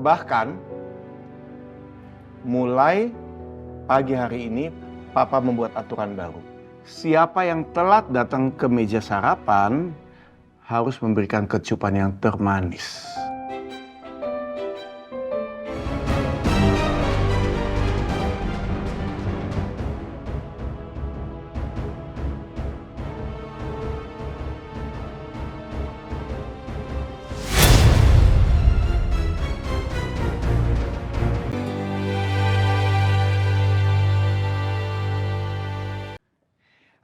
Bahkan, mulai pagi hari ini, Papa membuat aturan baru. Siapa yang telat datang ke meja sarapan harus memberikan kecupan yang termanis.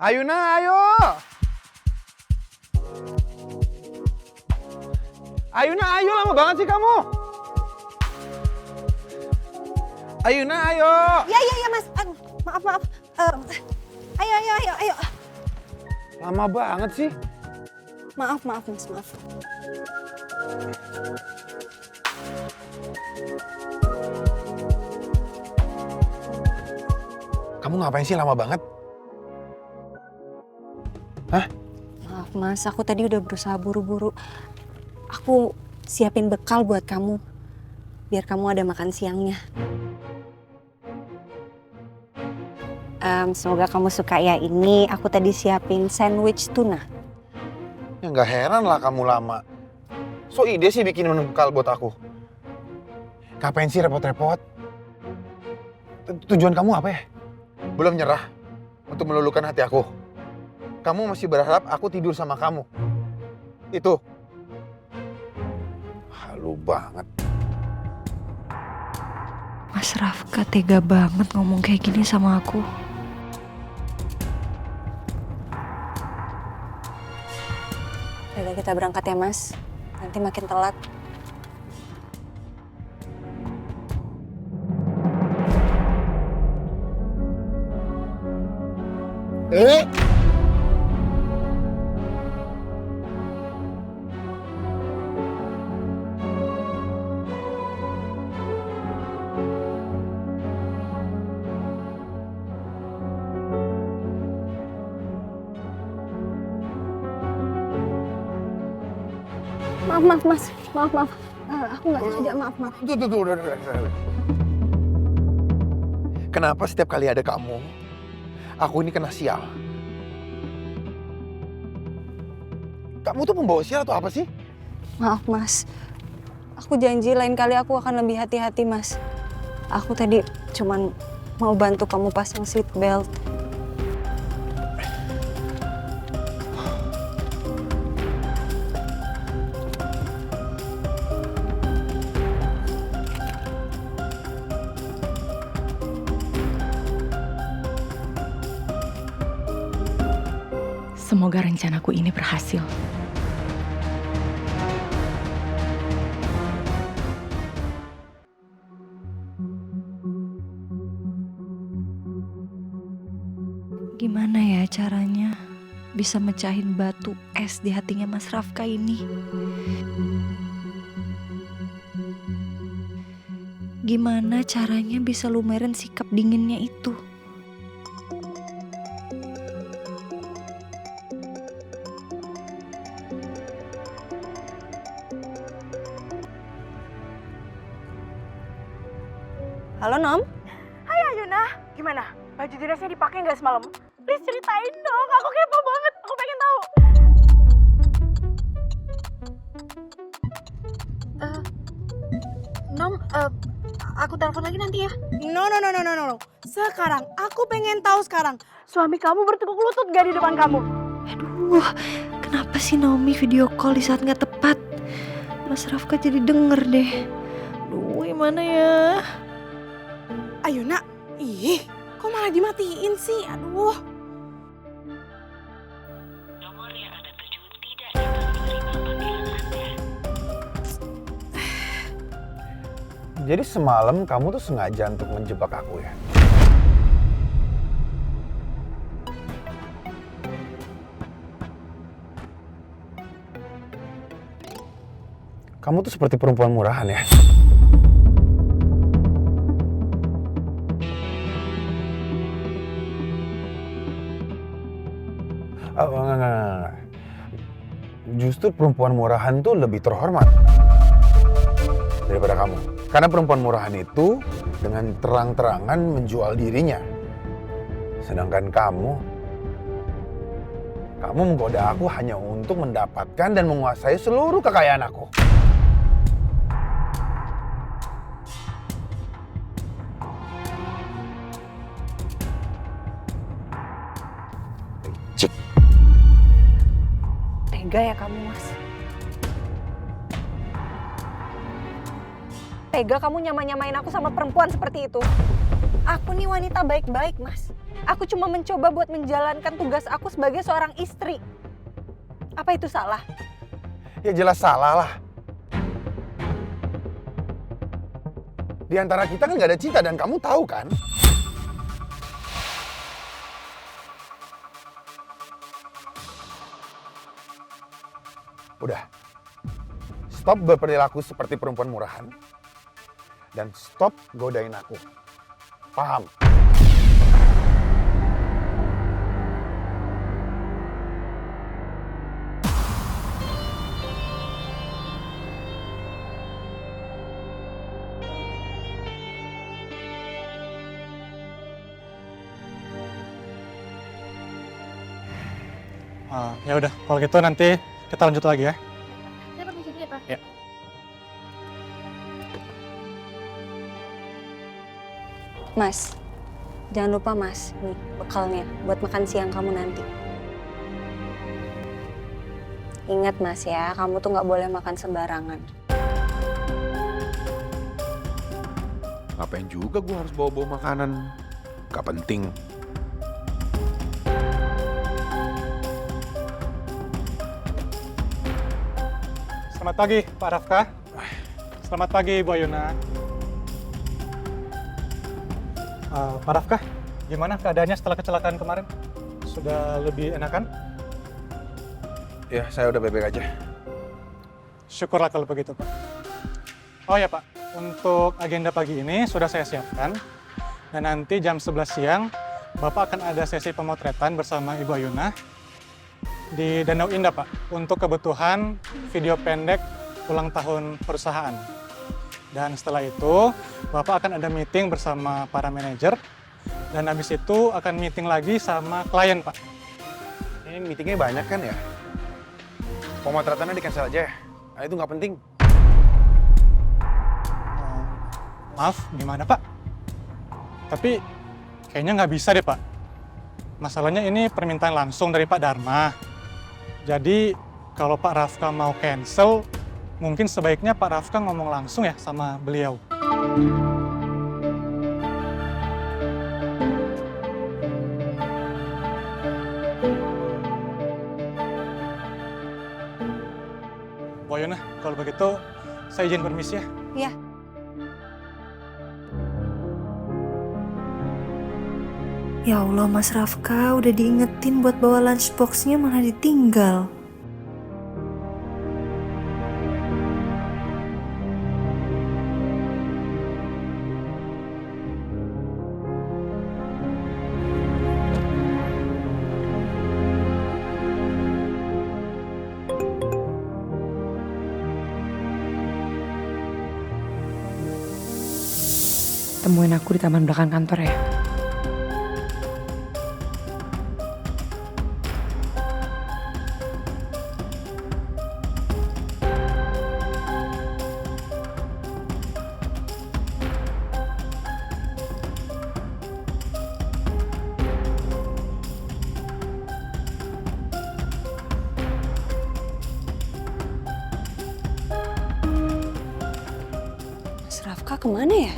Ayuna, ayo! Ayuna, ayo, lama banget sih kamu. Ayuna, ayo! Ya Mas, aduh, maaf. Ayo. Lama banget sih. Maaf Mas, maaf. Kamu ngapain sih lama banget? Hah? Maaf Mas, aku tadi udah berusaha buru-buru. Aku siapin bekal buat kamu, biar kamu ada makan siangnya. Semoga kamu suka ya. Ini aku tadi siapin sandwich tuna. Ya nggak heran lah kamu lama. So ide sih bikin menu bekal buat aku. Ngapain sih repot-repot? Tujuan kamu apa ya? Belum nyerah untuk meluluhkan hati aku. Kamu masih berharap aku tidur sama kamu. Itu. Halu banget. Mas Rafka tega banget ngomong kayak gini sama aku. Udah kita berangkat ya Mas. Nanti makin telat. Maaf Mas, maaf. Aku nggak sengaja, maaf. Tuh, udah. Kenapa setiap kali ada kamu, aku ini kena sial? Kamu tuh pembawa sial atau apa sih? Maaf Mas, aku janji lain kali aku akan lebih hati-hati Mas. Aku tadi cuman mau bantu kamu pasang seat belt. Semoga rencanaku ini berhasil. Gimana ya caranya bisa mecahin batu es di hatinya Mas Rafka ini? Gimana caranya bisa lumerin sikap dinginnya itu? Halo Nom? Hai Ayuna, gimana? Baju dinasnya dipakai nggak semalam? Please ceritain dong, aku kepo banget, aku pengen tahu. Nom, aku telepon lagi nanti ya. No. Sekarang, aku pengen tahu sekarang. Suami kamu bertekuk lutut gak di depan kamu? Aduh, kenapa sih Naomi video call di saat nggak tepat? Mas Rafka jadi denger deh. Aduh, gimana ya? Ayuna, ih, kok malah dimatiin sih? Aduh. Nomor yang Anda tuju tidak dapat menerima panggilan Anda. Jadi semalam kamu tuh sengaja untuk menjebak aku ya? Kamu tuh seperti perempuan murahan ya? Enggak. Justru perempuan murahan tuh lebih terhormat daripada kamu. Karena perempuan murahan itu dengan terang-terangan menjual dirinya. Sedangkan kamu menggoda aku hanya untuk mendapatkan dan menguasai seluruh kekayaan aku. Tega ya kamu, Mas. Tega kamu nyamain aku sama perempuan seperti itu. Aku nih wanita baik-baik, Mas. Aku cuma mencoba buat menjalankan tugas aku sebagai seorang istri. Apa itu salah? Ya jelas salah lah. Di antara kita kan gak ada cinta dan kamu tahu kan? Udah. Stop berperilaku seperti perempuan murahan. Dan stop godain aku. Paham? Ya udah, kalau gitu nanti kita lanjut lagi ya. Saya permisi dulu ya, Pak. Ya. Mas, jangan lupa Mas, nih bekalnya buat makan siang kamu nanti. Ingat Mas ya, kamu tuh nggak boleh makan sembarangan. Ngapain juga gue harus bawa-bawa makanan? Gak penting. Selamat pagi Pak Rafka. Selamat pagi Bu Ayuna. Pak Rafka, gimana keadaannya setelah kecelakaan kemarin? Sudah lebih enakan? Ya, saya udah baik-baik aja. Syukurlah kalau begitu Pak. Oh ya Pak, untuk agenda pagi ini sudah saya siapkan. Dan nanti jam 11 siang, Bapak akan ada sesi pemotretan bersama Ibu Ayuna di Danau Indah Pak, untuk kebutuhan video pendek ulang tahun perusahaan. Dan setelah itu, Bapak akan ada meeting bersama para manajer, dan habis itu akan meeting lagi sama klien Pak. Ini meetingnya banyak kan ya? Pemotretannya di-cancel aja ya? Nah, itu nggak penting. Maaf, gimana Pak? Tapi kayaknya nggak bisa deh Pak. Masalahnya ini permintaan langsung dari Pak Dharma. Jadi kalau Pak Rafka mau cancel, mungkin sebaiknya Pak Rafka ngomong langsung ya sama beliau. Bu Ayuna, kalau begitu saya izin permisi ya. Ya. Ya Allah, Mas Rafka udah diingetin buat bawa lunchbox-nya malah ditinggal. Temuin aku di taman belakang kantor ya. Mas Rafka kemana ya?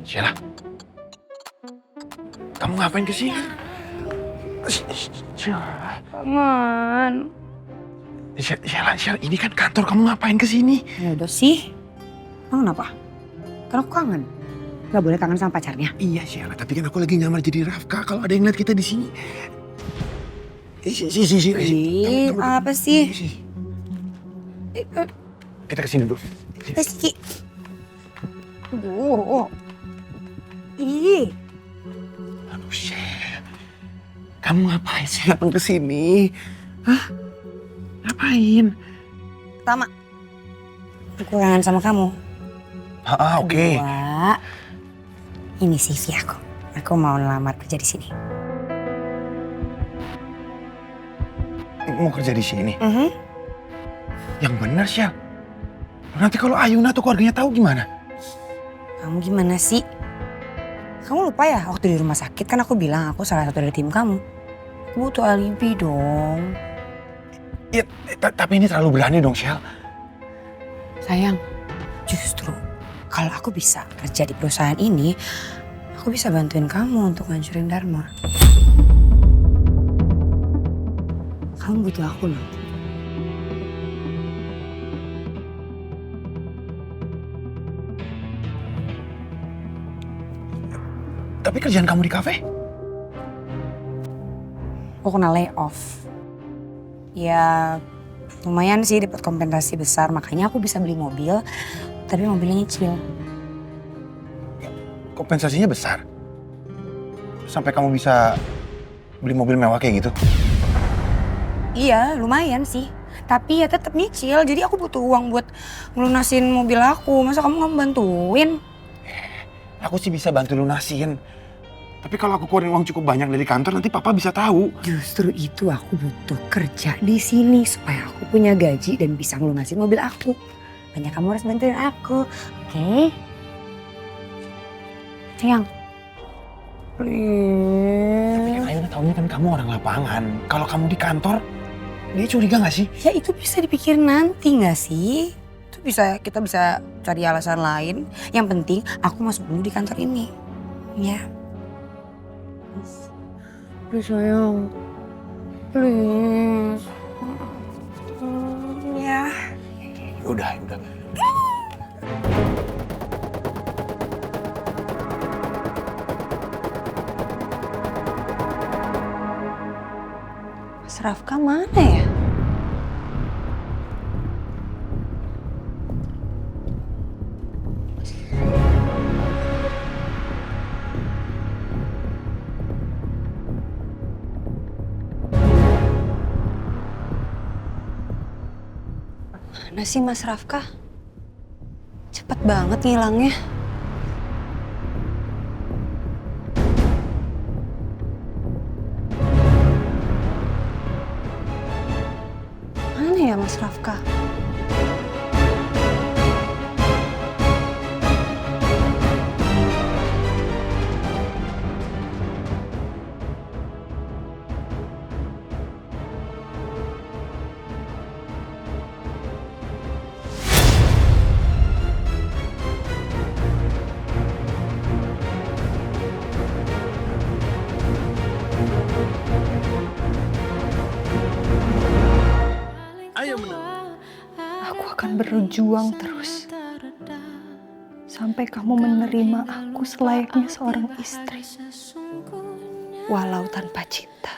Sheila, kamu ngapain kesini? Sheila, Kangen. Sheila, ini kan kantor, kamu ngapain kesini? Ya udah sih. Emang kenapa? Kan aku kangen. Gak boleh kangen sama pacarnya. Iya Sheila, tapi kan aku lagi nyamar jadi Rafka. Kalau ada yang lihat kita di sini. Ih, apa sih? Kita kesini dulu. Rizky. Aduh. Ih. Aduh, Shell. Kamu ngapain sih datang ke sini? Hah? Ngapain? Pertama, aku kangen sama kamu. Oke. Kedua, ini CV aku. Aku mau ngelamar kerja di sini. Mau kerja di sini? Yang benar, Shell. Nanti kalau Ayuna tuh keluarganya tahu gimana? Kamu gimana sih? Kamu lupa ya waktu di rumah sakit kan aku bilang aku salah satu dari tim kamu. Aku butuh alibi dong. Ya, tapi ini terlalu berani dong, Shell. Sayang, justru kalau aku bisa kerja di perusahaan ini, aku bisa bantuin kamu untuk ngancurin Dharma. Kamu butuh aku loh. Tapi kerjaan kamu di kafe? Aku kena layoff. Ya lumayan sih dapat kompensasi besar, makanya aku bisa beli mobil, tapi mobilnya nyicil. Kompensasinya besar? Sampai kamu bisa beli mobil mewah kayak gitu? Iya lumayan sih, tapi ya tetap nyicil, jadi aku butuh uang buat ngelunasin mobil aku. Masa kamu nggak bantuin? Aku sih bisa bantu lunasin. Tapi kalau aku keluarin uang cukup banyak dari kantor, nanti papa bisa tahu. Justru itu aku butuh kerja di sini supaya aku punya gaji dan bisa ngelunasin mobil aku. Makanya kamu harus bantuin aku, oke? Sayang. Tapi kan Ayuna taunya kan kamu orang lapangan. Kalau kamu di kantor, dia curiga nggak sih? Ya itu bisa dipikir nanti nggak sih? Itu kita bisa cari alasan lain. Yang penting aku masuk dulu di kantor ini. Ya. Please sayang. Please. Ya. Udah. Mas Rafka mana ya? Mana sih Mas Rafka? Cepet banget ngilangnya. Mana ya Mas Rafka? Aku akan berjuang terus sampai kamu menerima aku selayaknya seorang istri, walau tanpa cinta.